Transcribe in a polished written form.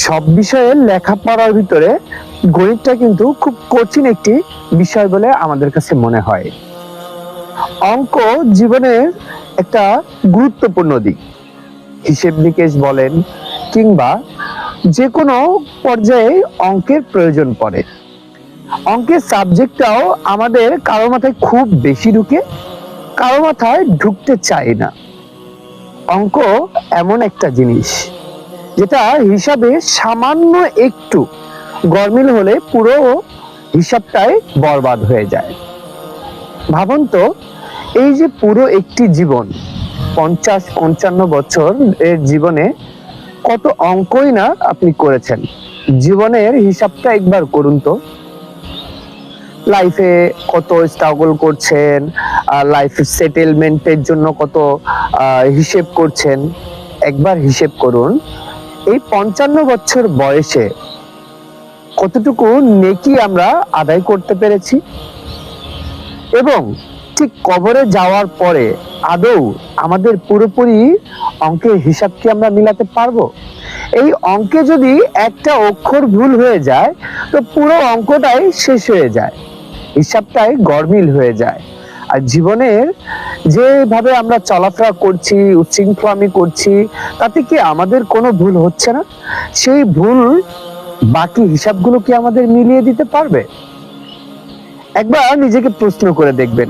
সব বিষয়ের লেখাপড়ার ভিতরে গণিতটা কিন্তু খুব কঠিন একটি বিষয় বলে আমাদের কাছে মনে হয়। অঙ্ক জীবনের একটা গুরুত্বপূর্ণ দিক। হিসেব নিকেশ বলেন কিংবা যে কোনো পর্যায়ে অঙ্কের প্রয়োজন পড়ে। অঙ্কের সাবজেক্টটাও আমাদের কারো মাথায় খুব বেশি ঢুকে, কারো মাথায় ঢুকতে চায় না। অঙ্ক এমন একটা জিনিস যেটা হিসাবে সামান্য একটু গরমিল হলে পুরো হিসাবটাই বরবাদ হয়ে যায়। ভাবুন তো, এই যে পুরো একটি জীবন, 50-55 বছর এর জীবনে কত অঙ্কই না আপনি করেছেন। জীবনের হিসাবটা একবার করুন তো। লাইফে কত স্ট্রাগল করছেন, লাইফ সেটেলমেন্টের জন্য কত হিসেব করছেন। একবার হিসেব করুন, এই 55 বছর বয়সে কতটুকু নেকি আমরা আদায় করতে পেরেছি, এবং ঠিক কবরে যাওয়ার পরে আদৌ আমাদের পুরোপুরি অঙ্কের হিসাব কি আমরা মিলাতে পারবো? এই অঙ্কে যদি একটা অক্ষর ভুল হয়ে যায় তো পুরো অঙ্কটাই শেষ হয়ে যায়, হিসাবটাই গরমিল হয়ে যায়। আর জীবনের যেভাবে আমরা চলাফেরা করছি, উচ্ছৃঙ্খলামি করছি, তাতে কি আমাদের কোনো ভুল হচ্ছে না? সেই ভুল বাকি হিসাবগুলো কি আমাদের মিলিয়ে দিতে পারবে? একবার নিজেকে প্রশ্ন করে দেখবেন।